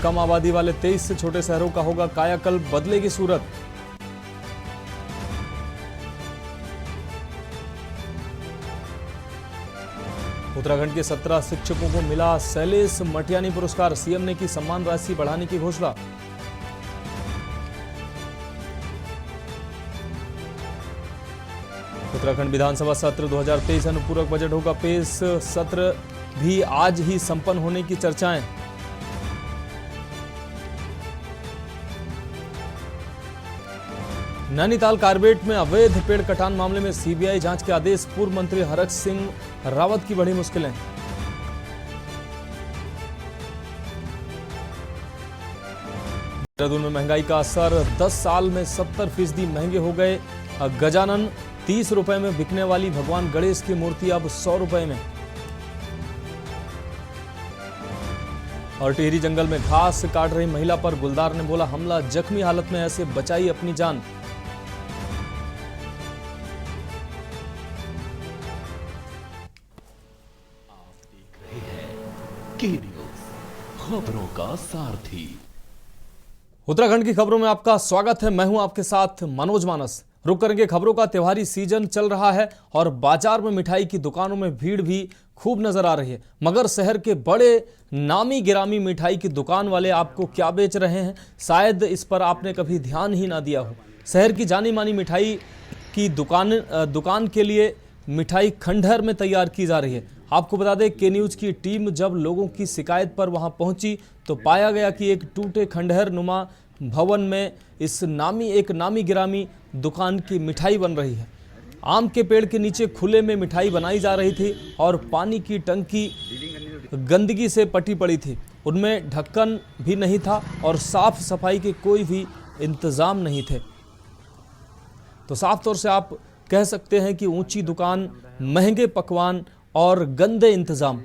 कम आबादी वाले 23 से छोटे शहरों का होगा कायाकल्प, बदलेगी सूरत। उत्तराखंड के 17 शिक्षकों को मिला शैलेश मटियानी पुरस्कार, सीएम ने की सम्मान राशि बढ़ाने की घोषणा। उत्तराखंड विधानसभा सत्र 2023 अनुपूरक बजट होगा पेश, सत्र भी आज ही संपन्न होने की चर्चाएं। नैनीताल कारबेट में अवैध पेड़ कटान मामले में सीबीआई जांच के आदेश, पूर्व मंत्री हरक सिंह रावत की बड़ी मुश्किलें। देहरादून में महंगाई का असर, 10 साल में 70% महंगे हो गए गजानन, 30 रुपए में बिकने वाली भगवान गणेश की मूर्ति अब 100 रुपए में। और टिहरी जंगल में घास काट रही महिला पर गुलदार ने बोला हमला, जख्मी हालत में ऐसे बचाई अपनी जान। खबरों का सारथी। उत्तराखंड की खबरों में आपका स्वागत है। मैं हूं आपके साथ मनोज मानस। रुक करेंगे खबरों का। त्योहारी सीजन चल रहा है और बाजार में मिठाई की दुकानों में भीड़ भी खूब नजर आ रही है, मगर शहर के बड़े नामी गिरामी मिठाई की दुकान वाले आपको क्या बेच रहे हैं, शायद इस पर आपने कभी ध्यान ही ना दिया हो। शहर की जानी मानी मिठाई की दुकान के लिए मिठाई खंडहर में तैयार की जा रही है। आपको बता दें, के न्यूज की टीम जब लोगों की शिकायत पर वहां पहुंची तो पाया गया कि एक टूटे खंडहर नुमा भवन में इस नामी गिरामी दुकान की मिठाई बन रही है। आम के पेड़ के नीचे खुले में मिठाई बनाई जा रही थी और पानी की टंकी गंदगी से पटी पड़ी थी, उनमें ढक्कन भी नहीं था और साफ सफाई के कोई भी इंतजाम नहीं थे। तो साफ तौर से आप कह सकते हैं कि ऊंची दुकान, महंगे पकवान और गंदे इंतजाम।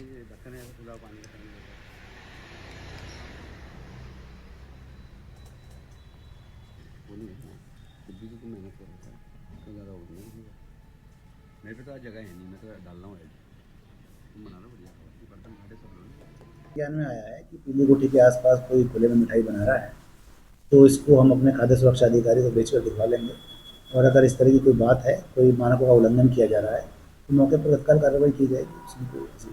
ज्ञान में आया है कि पीली गुठी के आसपास कोई खुले में मिठाई बना रहा है, तो इसको हम अपने खाद्य सुरक्षा अधिकारी को बेचकर दिखवा लेंगे और अगर इस तरह की कोई बात है, कोई मानकों का उल्लंघन किया जा रहा है तो मौके पर तत्काल कार्रवाई की जाएगी।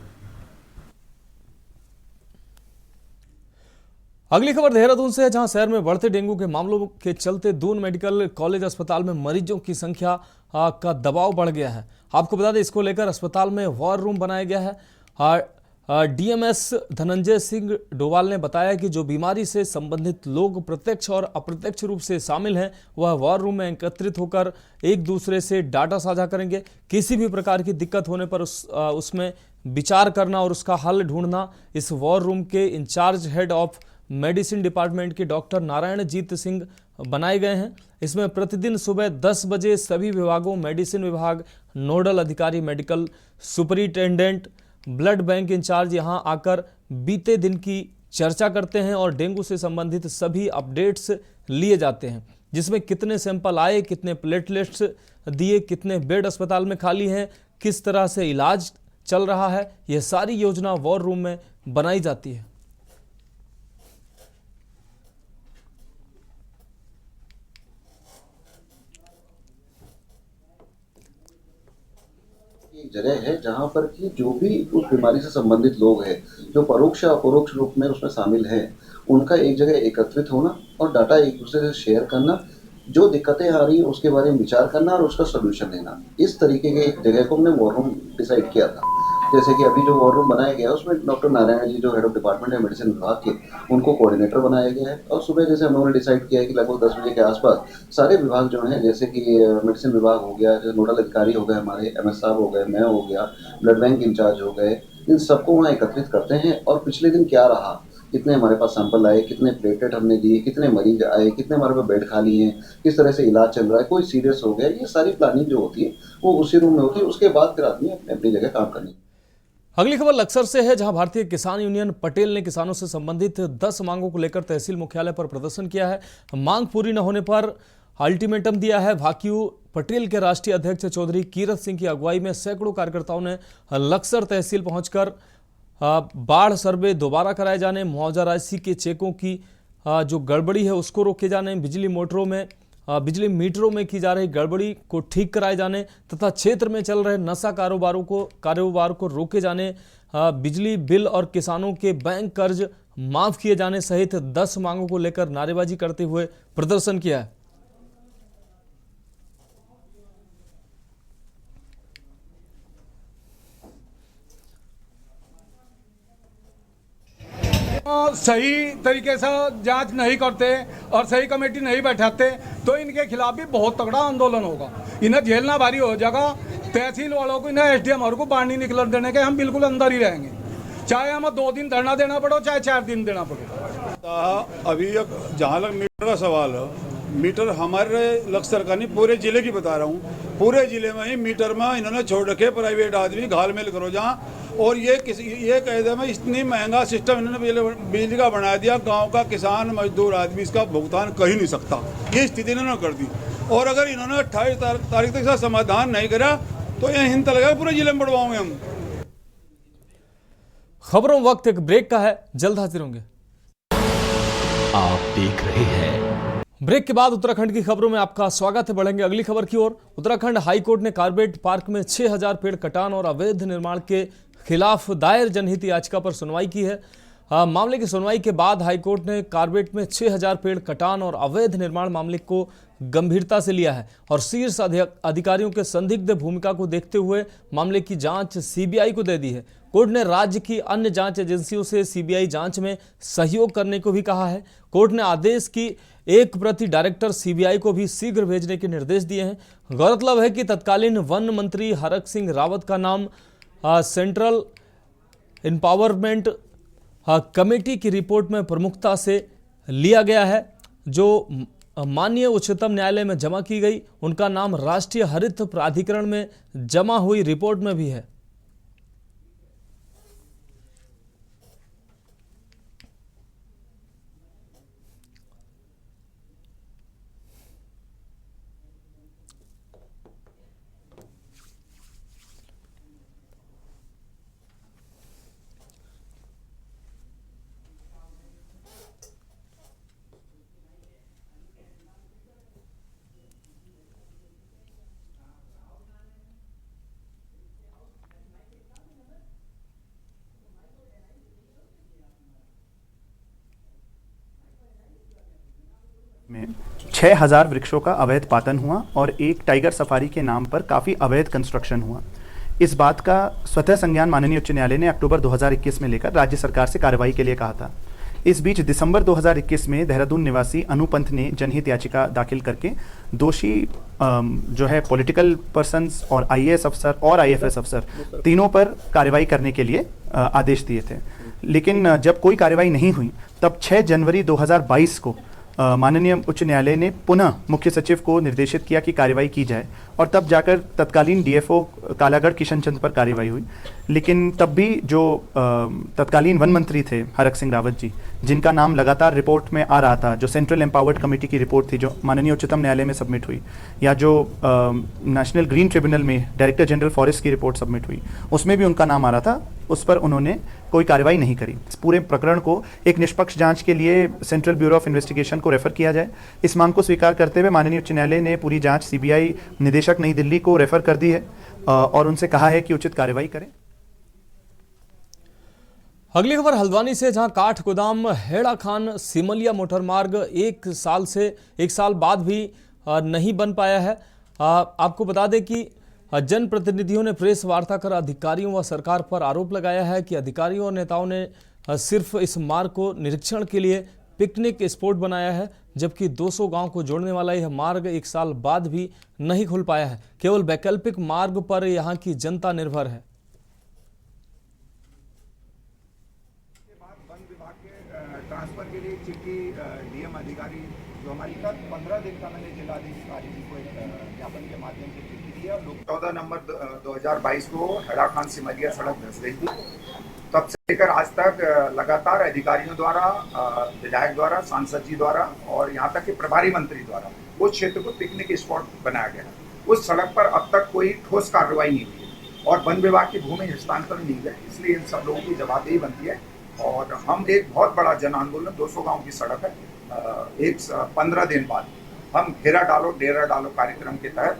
अगली खबर देहरादून से है, जहां शहर में बढ़ते डेंगू के मामलों के चलते दून मेडिकल कॉलेज अस्पताल में मरीजों की संख्या का दबाव बढ़ गया है। आपको बता दें, इसको लेकर अस्पताल में वॉर रूम बनाया गया है। डीएमएस धनंजय सिंह डोवाल ने बताया कि जो बीमारी से संबंधित लोग प्रत्यक्ष और अप्रत्यक्ष रूप से शामिल हैं, वह वॉर रूम में एकत्रित होकर एक दूसरे से डाटा साझा करेंगे। किसी भी प्रकार की दिक्कत होने पर उसमें विचार करना और उसका हल ढूंढना इस वॉर रूम के incharge head of medicine department के डॉक्टर नारायणजीत सिंह बनाए गए हैं। इसमें प्रतिदिन सुबह 10 बजे सभी विभागों, मेडिसिन विभाग, नोडल अधिकारी, medical superintendent, blood bank incharge यहां आकर बीते दिन की चर्चा करते हैं और डेंगू से संबंधित सभी अपडेट्स लिए जाते हैं, जिसमें कितने सैंपल आए, कितने प्लेटलेट्स दिए, कितने बेड अस्पताल में खाली हैं, किस तरह से इलाज चल रहा है, यह सारी योजना वॉर रूम में बनाई जाती है। एक जगह है जहां पर कि जो भी उस बीमारी से संबंधित लोग हैं, जो परोक्ष या अपरोक्ष रूप में उसमें शामिल हैं, उनका एक जगह एकत्रित होना और डाटा एक दूसरे से शेयर करना, जो दिक्कतें आ रही है उसके बारे में विचार करना और उसका सोल्यूशन लेना। इस तरीके के एक जगह को हमने वॉर रूम डिसाइड किया था। जैसे कि अभी जो वॉर रूम बनाया गया है उसमें डॉक्टर नारायण जी जो हेड ऑफ डिपार्टमेंट है मेडिसिन विभाग के, उनको कोऑर्डिनेटर बनाया गया है। और सुबह जैसे हम लोगों ने डिसाइड किया है कि लगभग 10 बजे के आसपास सारे विभाग जो हैं, जैसे कि मेडिसिन विभाग हो गया, जो नोडल अधिकारी हो गए, हमारे एमएस साहब हो गए, मैं हो गया, ब्लड बैंक इंचार्ज हो गए, इन सबको वहाँ एकत्रित करते हैं और पिछले दिन क्या रहा, कितने हमारे पास सैंपल आए, कितने प्लेटलेट हमने दिए, कितने मरीज आए, कितने हमारे पास बेड खाली हैं, किस तरह से इलाज चल रहा है, कोई सीरियस हो गया, ये सारी प्लानिंग जो होती है वो उसी रूम में होती है। उसके बाद फिर आदमी अपनी अपनी जगह काम करनी। अगली खबर लक्सर से है, जहां भारतीय किसान यूनियन पटेल ने किसानों से संबंधित 10 मांगों को लेकर तहसील मुख्यालय पर प्रदर्शन किया है। मांग पूरी न होने पर अल्टीमेटम दिया है। भाकियू पटेल के राष्ट्रीय अध्यक्ष चौधरी कीरत सिंह की अगुवाई में सैकड़ों कार्यकर्ताओं ने लक्सर तहसील पहुंचकर बाढ़ सर्वे दोबारा कराए जाने, मुआवजा राशि के चेकों की जो गड़बड़ी है उसको रोके जाने, बिजली मीटरों में की जा रही गड़बड़ी को ठीक कराए जाने तथा क्षेत्र में चल रहे नशा कारोबार को रोके जाने, बिजली बिल और किसानों के बैंक कर्ज माफ किए जाने सहित 10 मांगों को लेकर नारेबाजी करते हुए प्रदर्शन किया है। सही तरीके से जांच नहीं करते और सही कमेटी नहीं बैठाते तो इनके खिलाफ भी बहुत तगड़ा आंदोलन होगा। इन्हें झेलना भारी हो जाएगा। तहसील वालों को, इन्हें एसडीएम को बाहर नहीं निकलने देने के, हम बिल्कुल अंदर ही रहेंगे, चाहे हमें 2 दिन धरना देना पड़ो, चाहे 4 दिन देना पड़ो। अभी जहाँ तक मीटर का सवाल है, मीटर हमारे लक्ष्य का नहीं, पूरे जिले की बता रहा हूँ। पूरे जिले में ही मीटर में इन्होंने छोड़ रखे प्राइवेट आदमी घालमेल करो जहाँ, और ये कह दे में इतनी महंगा सिस्टम इन्होंने बिजली का बना दिया, गांव का किसान मजदूर आदमी इसका भुगतान कर ही नहीं सकता। ये स्थिति इन्होंने कर दी, और अगर इन्होंने 28 तारीख तक इसका समाधान नहीं करा तो ये हिंसा लगेगा, पूरे जिले में बढ़वाओगे हम। खबरों वक्त एक ब्रेक का है, जल्द हाजिर होंगे। आप देख रहे हैं ब्रेक के बाद उत्तराखंड की खबरों में आपका स्वागत है। बढ़ेंगे अगली खबर की ओर। उत्तराखंड हाईकोर्ट ने कार्बेट पार्क में 6000 पेड़ कटान और अवैध निर्माण के खिलाफ दायर जनहित याचिका पर सुनवाई की है। मामले की सुनवाई के बाद हाईकोर्ट ने कार्बेट में 6000 पेड़ कटान और अवैध निर्माण मामले को गंभीरता से लिया है और शीर्ष अधिकारियों के संदिग्ध भूमिका को देखते हुए मामले की जांच सीबीआई को दे दी है। कोर्ट ने राज्य की अन्य जांच एजेंसियों से सीबीआई जांच में सहयोग करने को भी कहा है। कोर्ट ने आदेश की एक प्रति डायरेक्टर सीबीआई को भी शीघ्र भेजने के निर्देश दिए हैं। गौरतलब है कि तत्कालीन वन मंत्री हरक सिंह रावत का नाम सेंट्रल एम्पावरमेंट कमेटी की रिपोर्ट में प्रमुखता से लिया गया है, जो माननीय उच्चतम न्यायालय में जमा की गई। उनका नाम राष्ट्रीय हरित प्राधिकरण में जमा हुई रिपोर्ट में भी है। में 6000 वृक्षों का अवैध पातन हुआ और एक टाइगर सफारी के नाम पर काफ़ी अवैध कंस्ट्रक्शन हुआ। इस बात का स्वतः संज्ञान माननीय उच्च न्यायालय ने अक्टूबर 2021 में लेकर राज्य सरकार से कार्रवाई के लिए कहा था। इस बीच दिसंबर 2021 में देहरादून निवासी अनुपंथ ने जनहित याचिका दाखिल करके दोषी जो है पॉलिटिकल पर्सन्स और आईएएस अफसर और आईएफएस अफसर तीनों पर कार्रवाई करने के लिए आदेश दिए थे। लेकिन जब कोई कार्रवाई नहीं हुई तब 6 जनवरी 2022 को माननीय उच्च न्यायालय ने पुनः मुख्य सचिव को निर्देशित किया कि कार्रवाई की जाए और तब जाकर तत्कालीन डीएफओ कालागढ़ किशन चंद पर कार्रवाई हुई। लेकिन तब भी जो तत्कालीन वन मंत्री थे हरक सिंह रावत जी, जिनका नाम लगातार रिपोर्ट में आ रहा था, जो सेंट्रल एम्पावर्ड कमेटी की रिपोर्ट थी जो माननीय उच्चतम न्यायालय में सबमिट हुई, या जो नेशनल ग्रीन ट्रिब्यूनल में डायरेक्टर जनरल फॉरेस्ट की रिपोर्ट सबमिट हुई, उसमें भी उनका नाम आ रहा था, उस पर उन्होंने कोई कार्रवाई नहीं करी। इस पूरे प्रकरण को एक निष्पक्ष जांच के लिए सेंट्रल ब्यूरो ऑफ इन्वेस्टिगेशन को रेफर किया जाए। इस मांग को स्वीकार करते हुए माननीय उच्च न्यायालय ने पूरी जांच सीबीआई निदेशक नई दिल्ली को रेफर कर दी है और उनसे कहा है कि उचित कार्रवाई करें। अगली खबर हल्द्वानी से, जहां काठ गोदाम हेड़ा खान सिमलिया मोटर मार्ग एक साल बाद भी नहीं बन पाया है। आपको बता दें कि जनप्रतिनिधियों ने प्रेस वार्ता कर अधिकारियों व सरकार पर आरोप लगाया है कि अधिकारियों और नेताओं ने सिर्फ इस मार्ग को निरीक्षण के लिए पिकनिक स्पॉट बनाया है, जबकि 200 गांव को जोड़ने वाला यह मार्ग 1 साल बाद भी नहीं खुल पाया है। केवल वैकल्पिक मार्ग पर यहां की जनता निर्भर है। ट्रांसफर के लिए चिट्ठी डीएम अधिकारी जो हमारी कल 15 दिन का मैंने जिलाधिकारी जी को एक ज्ञापन के माध्यम से चिट्ठी दिया। 14 नवंबर 2022 को हेड़ा खान सिमलिया सड़क धंस गई थी। तब से लेकर आज तक लगातार अधिकारियों द्वारा, विधायक द्वारा, सांसद जी द्वारा और यहाँ तक कि प्रभारी मंत्री द्वारा उस क्षेत्र को पिकनिक स्पॉट बनाया गया। उस सड़क पर अब तक कोई ठोस कार्रवाई नहीं हुई। और वन विभाग की भूमि हस्तांतरण नहीं है, इसलिए इन सब लोगों की जवाबदेही बनती है। और हम एक बहुत बड़ा जन आंदोलन 200 गांव की सड़क है, 15 दिन बाद हम घेरा डालो डेरा डालो कार्यक्रम के तहत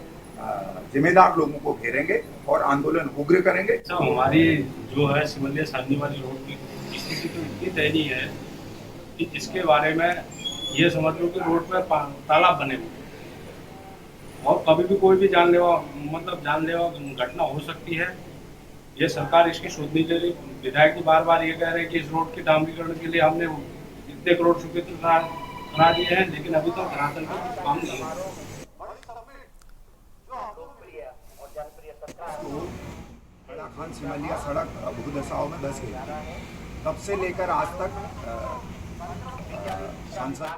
जिम्मेदार लोगों को घेरेंगे और आंदोलन उग्र करेंगे। तो हमारी जो है सिमलिया सारनी वाली रोड की स्थिति तो इतनी दयनीय है कि जिसके बारे में ये समझ लो कि रोड पर तालाब बने हुए और कभी भी कोई भी जानलेवा घटना हो सकती है। ये सरकार इसकी सुध नहीं ले रही। विधायक जी बार बार ये कह रहे हैं कि इस रोड के डामरीकरण के लिए हमने इतने करोड़ स्वीकृत करा दिए हैं, लेकिन अभी तक धरातल पर काम नहीं हुआ। खान सिमलिया सड़क भूदशाओं में धंस गई। तब से लेकर आज तक सांसद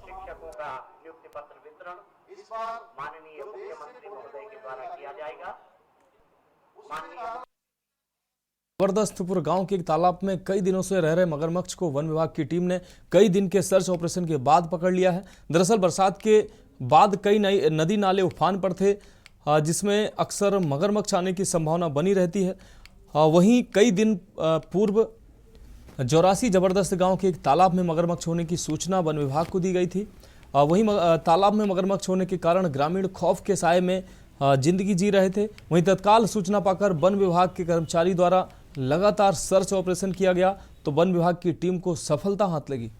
शिक्षकों का नियुक्ति पत्र वितरण इस बार माननीय मुख्यमंत्री महोदय के द्वारा किया जाएगा। जबरदस्तपुर गांव के एक तालाब में कई दिनों से रह रहे मगरमच्छ को वन विभाग की टीम ने कई दिन के सर्च ऑपरेशन के बाद पकड़ लिया है। दरअसल बरसात के बाद कई नदी नाले उफान पर थे, जिसमें अक्सर मगरमच्छ आने की संभावना बनी रहती है। वहीं कई दिन पूर्व जौरासी जबरदस्त गांव के एक तालाब में मगरमच्छ होने की सूचना वन विभाग को दी गई थी। वहीं तालाब में मगरमच्छ होने के कारण ग्रामीण खौफ के साए में जिंदगी जी रहे थे। वहीं तत्काल सूचना पाकर वन विभाग के कर्मचारी द्वारा लगातार सर्च ऑपरेशन किया गया तो वन विभाग की टीम को सफलता हाथ लगी।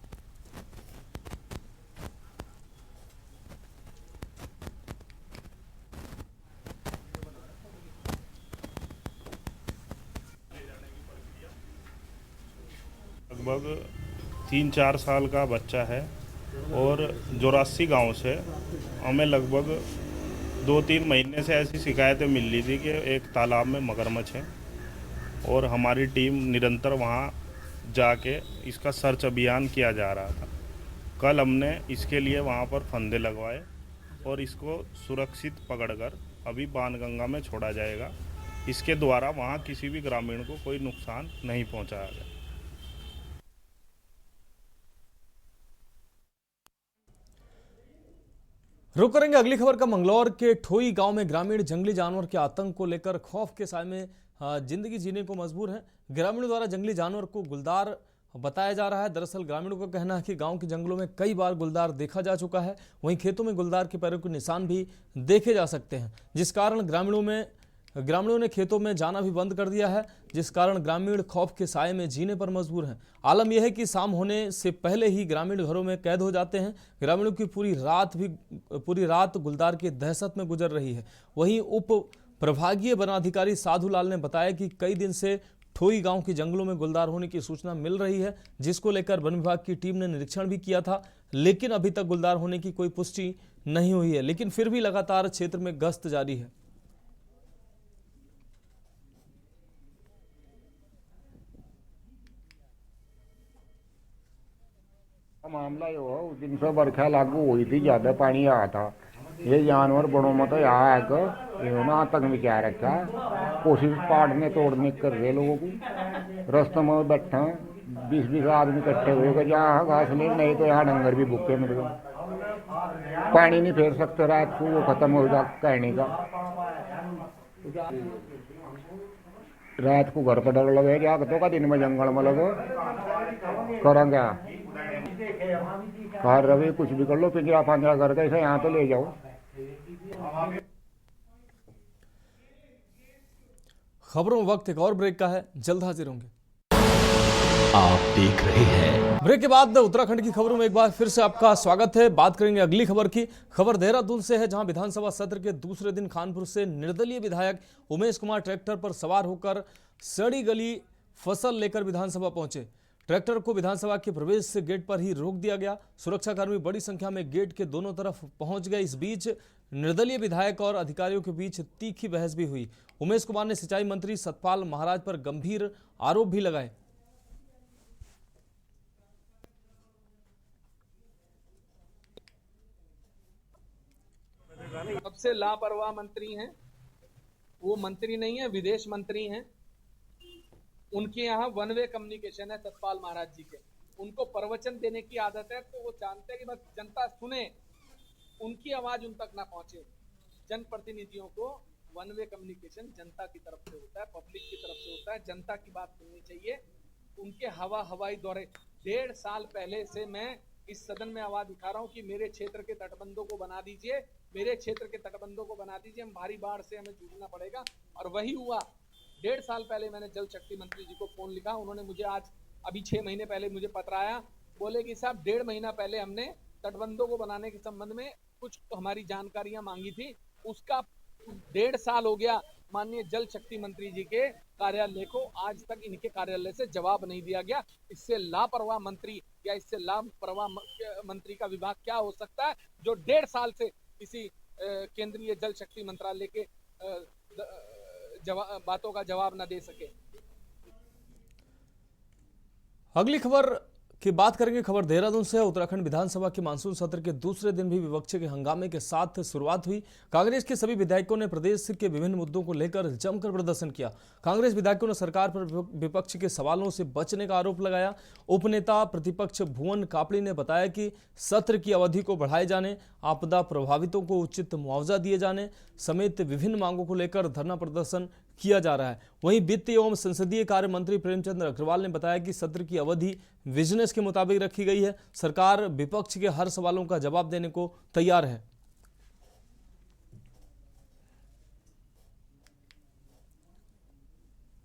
लगभग 3-4 साल का बच्चा है और जौरासी गांव से हमें लगभग 2-3 महीने से ऐसी शिकायतें मिल रही थी कि एक तालाब में मगरमच्छ है और हमारी टीम निरंतर वहां जाके इसका सर्च अभियान किया जा रहा था। कल हमने इसके लिए वहां पर फंदे लगवाए और इसको सुरक्षित पकड़कर अभी बाणगंगा में छोड़ा जाएगा। इसके द्वारा वहां किसी भी ग्रामीण को कोई नुकसान नहीं पहुंचाया गया। रुक करेंगे अगली खबर का। मंगलौर के ठोई गांव में ग्रामीण जंगली जानवर के आतंक को लेकर खौफ के साए में जिंदगी जीने को मजबूर हैं। ग्रामीणों द्वारा जंगली जानवर को गुलदार बताया जा रहा है। दरअसल ग्रामीणों का कहना है कि गांव के जंगलों में कई बार गुलदार देखा जा चुका है। वहीं खेतों में गुलदार के पैरों के निशान भी देखे जा सकते हैं, जिस कारण ग्रामीणों ने खेतों में जाना भी बंद कर दिया है, जिस कारण ग्रामीण खौफ के साए में जीने पर मजबूर हैं। आलम यह है कि शाम होने से पहले ही ग्रामीण घरों में कैद हो जाते हैं। ग्रामीणों की पूरी रात गुलदार की दहशत में गुजर रही है। वहीं उप प्रभागीय वनाधिकारी साधुलाल ने बताया कि कई दिन से ठोई गांव के जंगलों में गुलदार होने की सूचना मिल रही है, जिसको लेकर वन विभाग की टीम ने निरीक्षण भी किया था, लेकिन अभी तक गुलदार होने की कोई पुष्टि नहीं हुई है। लेकिन फिर भी लगातार क्षेत्र में गश्त जारी है। मामला ये हुआ, उस दिन से बरखा लागू हुई थी, ज्यादा पानी आया था। ये जानवर बड़ों में तो यहाँ आकर इन्होंने आतंक मचा रखा। कोशिश पाड़ने तोड़ने कर रहे लोगों को। रास्ते में बैठा 20-20 आदमी इकट्ठे हुए जहाँ घास ले, नहीं तो यहाँ डंगर भी भूखे मिल गए। पानी नहीं फेर सकते रात को, वो खत्म हो जा कहने का। रात को घर पर डर लगे जागतों का, दिन में जंगल में लगो करेंगे कार रवि कुछ भी कर लो, पिंजरा फांजरा करके इसे यहाँ तो ले जाओ। खबरों में वक्त एक और ब्रेक का है, जल्द हाजिर होंगे। आप देख रहे हैं। ब्रेक के बाद उत्तराखंड की खबरों में एक बार फिर से आपका स्वागत है। बात करेंगे अगली खबर की। खबर देहरादून से है, जहां विधानसभा सत्र के दूसरे दिन खानपुर से निर्दलीय विधायक उमेश कुमार ट्रैक्टर पर सवार होकर सड़ी गली फसल लेकर विधानसभा पहुंचे। ट्रैक्टर को विधानसभा के प्रवेश गेट पर ही रोक दिया गया। सुरक्षाकर्मी बड़ी संख्या में गेट के दोनों तरफ पहुंच गए। इस बीच निर्दलीय विधायक और अधिकारियों के बीच तीखी बहस भी हुई। उमेश कुमार ने सिंचाई मंत्री सतपाल महाराज पर गंभीर आरोप भी लगाए। सबसे लापरवाह मंत्री हैं, वो मंत्री नहीं है, विदेश मंत्री हैं। उनके यहाँ वन वे कम्युनिकेशन है सतपाल महाराज जी के। उनको प्रवचन देने की आदत है, तो वो जानते हैं कि बस जनता सुने, उनकी आवाज उन तक ना पहुंचे। जनप्रतिनिधियों को वन वे कम्युनिकेशन जनता की तरफ से होता है, पब्लिक की तरफ से होता है, जनता की बात सुननी चाहिए। उनके हवाई दौरे 1.5 साल पहले से मैं इस सदन में आवाज उठा रहा हूं कि मेरे क्षेत्र के तटबंधों को बना दीजिए, मेरे क्षेत्र के तटबंधों को बना दीजिए, हम भारी बाढ़ से हमें जूझना पड़ेगा। और वही हुआ। 1.5 साल पहले मैंने जल शक्ति मंत्री जी को फोन लिखा, उन्होंने मुझे आज अभी 6 महीने पहले मुझे पत्र आया, बोले कि साहब 1.5 महीना पहले हमने तटबंधों को बनाने के संबंध में कुछ हमारी जानकारियां मांगी थी, उसका 1.5 साल हो गया माननीय जल शक्ति मंत्री जी के कार्यालय को, आज तक इनके कार्यालय से जवाब नहीं दिया गया। इससे लापरवाह मंत्री या इससे लापरवाह मंत्री का विभाग क्या हो सकता है जो 1.5 साल से किसी केंद्रीय जल शक्ति मंत्रालय के बातों का जवाब न दे सके। अगली खबर की बात करेंगे। खबर देहरादून से। उत्तराखंड विधानसभा के मानसून सत्र के दूसरे दिन भी विपक्ष के हंगामे के साथ शुरुआत हुई। कांग्रेस के सभी विधायकों ने प्रदेश के विभिन्न मुद्दों को लेकर जमकर प्रदर्शन किया। कांग्रेस विधायकों ने सरकार पर विपक्ष के सवालों से बचने का आरोप लगाया। उपनेता प्रतिपक्ष भुवन कापड़ी ने बताया कि सत्र की अवधि को बढ़ाए जाने, आपदा प्रभावितों को उचित मुआवजा दिए जाने समेत विभिन्न मांगों को लेकर धरना प्रदर्शन किया जा रहा है। वहीं वित्त एवं संसदीय कार्य मंत्री प्रेमचंद अग्रवाल ने बताया कि सत्र की अवधि बिजनेस के मुताबिक रखी गई है। सरकार विपक्ष के हर सवालों का जवाब देने को तैयार है।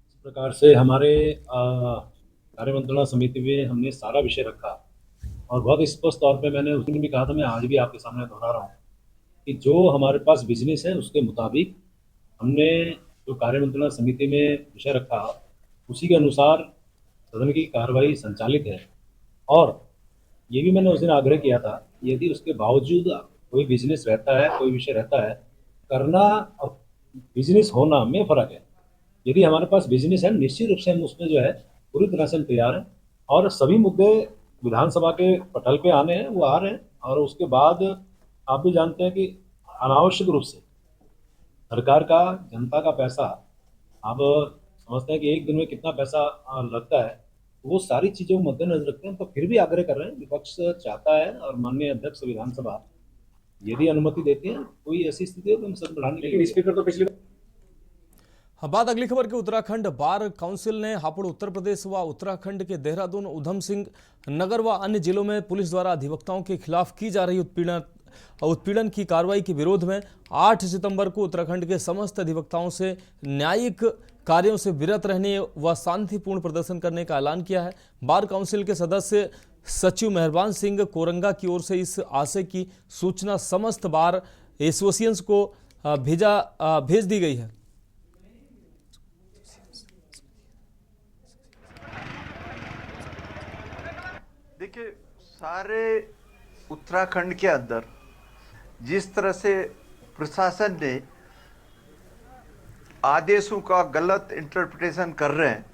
इस प्रकार से हमारे कार्य मंत्रणा समिति में हमने सारा विषय रखा और बहुत स्पष्ट तौर पे मैंने उस दिन भी कहा था, मैं आज भी आपके सामने दोहरा रहा हूँ कि जो हमारे पास बिजनेस है उसके मुताबिक हमने जो कार्य मंत्रणा समिति में विषय रखा उसी के अनुसार सदन की कार्रवाई संचालित है। और ये भी मैंने उस दिन आग्रह किया था, यदि उसके बावजूद कोई बिजनेस रहता है, कोई विषय रहता है, करना और बिजनेस होना में फ़र्क है। यदि हमारे पास बिजनेस है, निश्चित रूप से हम उसमें जो है पूरी तरह से हम तैयार हैं और सभी मुद्दे विधानसभा के पटल पे आने हैं, वो आ रहे हैं। और उसके बाद आप भी जानते हैं कि अनावश्यक रूप से सरकार का, जनता का पैसा, आप समझते हैं कि एक दिन में कितना पैसा लगता है, वो सारी चीज़ों को मद्देनजर रखते हैं। तो फिर भी आग्रह कर रहे हैं, विपक्ष चाहता है और माननीय अध्यक्ष विधानसभा यदि अनुमति देती है, कोई ऐसी स्थिति है तो हम सदन बढ़ाने के लिए स्पीकर तो पिछली बात। अगली खबर के उत्तराखंड बार काउंसिल ने हापुड़ उत्तर प्रदेश व उत्तराखंड के देहरादून, उधम सिंह नगर व अन्य जिलों में पुलिस द्वारा अधिवक्ताओं के खिलाफ की जा रही उत्पीड़न की कार्रवाई के विरोध में 8 सितंबर को उत्तराखंड के समस्त अधिवक्ताओं से न्यायिक कार्यों से विरत रहने व शांतिपूर्ण प्रदर्शन करने का ऐलान किया है। बार काउंसिल के सदस्य सचिव मेहरबान सिंह कोरंगा की ओर से इस आशय की सूचना समस्त बार एसोसिएशंस को भेज दी गई है। देखिए, सारे उत्तराखंड के अंदर जिस तरह से प्रशासन ने आदेशों का गलत इंटरप्रिटेशन कर रहे हैं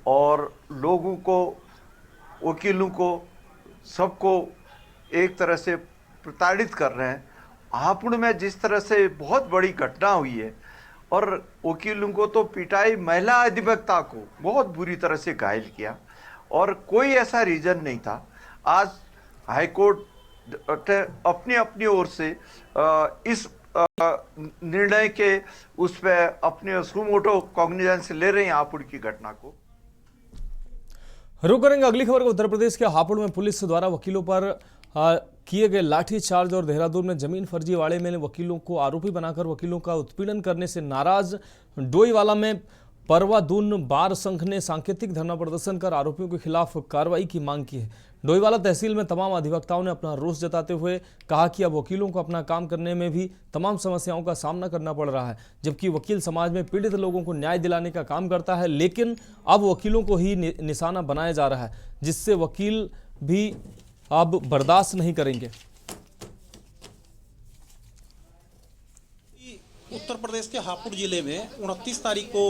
और लोगों को, वकीलों को, सबको एक तरह से प्रताड़ित कर रहे हैं। हापुड़ में जिस तरह से बहुत बड़ी घटना हुई है और वकीलों को तो पिटाई, महिला अधिवक्ता को बहुत बुरी तरह से घायल किया और कोई ऐसा रीजन नहीं था। आज हाईकोर्ट अपनी अपनी ओर से इस निर्णय के उस पर अपने सुमोटो कॉग्निजेंस ले रहे हैं हापुड़ की घटना को। रुक करेंगे अगली खबर को। उत्तर प्रदेश के हापुड़ में पुलिस द्वारा वकीलों पर किए गए लाठीचार्ज और देहरादून में जमीन फर्जीवाड़े में वकीलों को आरोपी बनाकर वकीलों का उत्पीड़न करने से नाराज डोईवाला में परवादून बार संघ ने सांकेतिक धरना प्रदर्शन कर आरोपियों के खिलाफ कार्रवाई की मांग की है। डोईवाला तहसील में तमाम अधिवक्ताओं ने अपना रोष जताते हुए कहा कि अब वकीलों को अपना काम करने में भी तमाम समस्याओं का सामना करना पड़ रहा है, जबकि वकील समाज में पीड़ित लोगों को न्याय दिलाने का काम करता है, लेकिन अब वकीलों को ही निशाना बनाया जा रहा है, जिससे वकील भी अब बर्दाश्त नहीं करेंगे। उत्तर प्रदेश के हापुड़ जिले में 29 तारीख को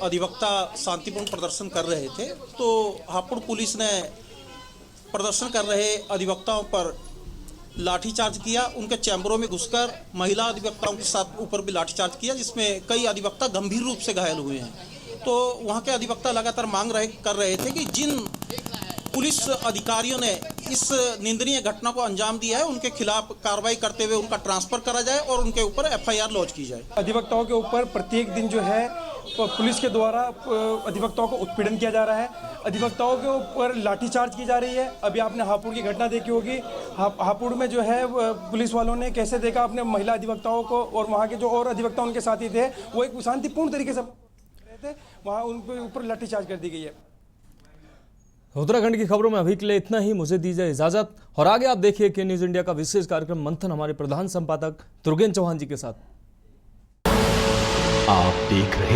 अधिवक्ता शांतिपूर्ण प्रदर्शन कर रहे थे, तो हापुड़ पुलिस ने प्रदर्शन कर रहे अधिवक्ताओं पर लाठीचार्ज किया। उनके चैम्बरों में घुसकर महिला अधिवक्ताओं के साथ ऊपर भी लाठीचार्ज किया, जिसमें कई अधिवक्ता गंभीर रूप से घायल हुए हैं। तो वहाँ के अधिवक्ता लगातार मांग कर रहे थे कि जिन पुलिस अधिकारियों ने इस निंदनीय घटना को अंजाम दिया है उनके खिलाफ कार्रवाई करते हुए उनका ट्रांसफर करा जाए और उनके ऊपर एफआईआर लॉन्च की जाए। अधिवक्ताओं के ऊपर प्रत्येक दिन जो है पुलिस के द्वारा अधिवक्ताओं को उत्पीड़न किया जा रहा है, अधिवक्ताओं के ऊपर लाठीचार्ज की जा रही है। अभी आपने हापुड़ की घटना देखी होगी, हापुड़ में जो है पुलिस वालों ने कैसे देखा अपने महिला अधिवक्ताओं को, और वहाँ के जो और अधिवक्ता उनके साथी थे वो एक शांतिपूर्ण तरीके से रहे थे, वहाँ उनके ऊपर लाठीचार्ज कर दी गई है। उत्तराखंड की खबरों में अभी के लिए इतना ही, मुझे दीजिए इजाजत और आगे आप देखिए के न्यूज इंडिया का विशेष कार्यक्रम मंथन हमारे प्रधान संपादक तुर्गेन चौहान जी के साथ। आप देख रहे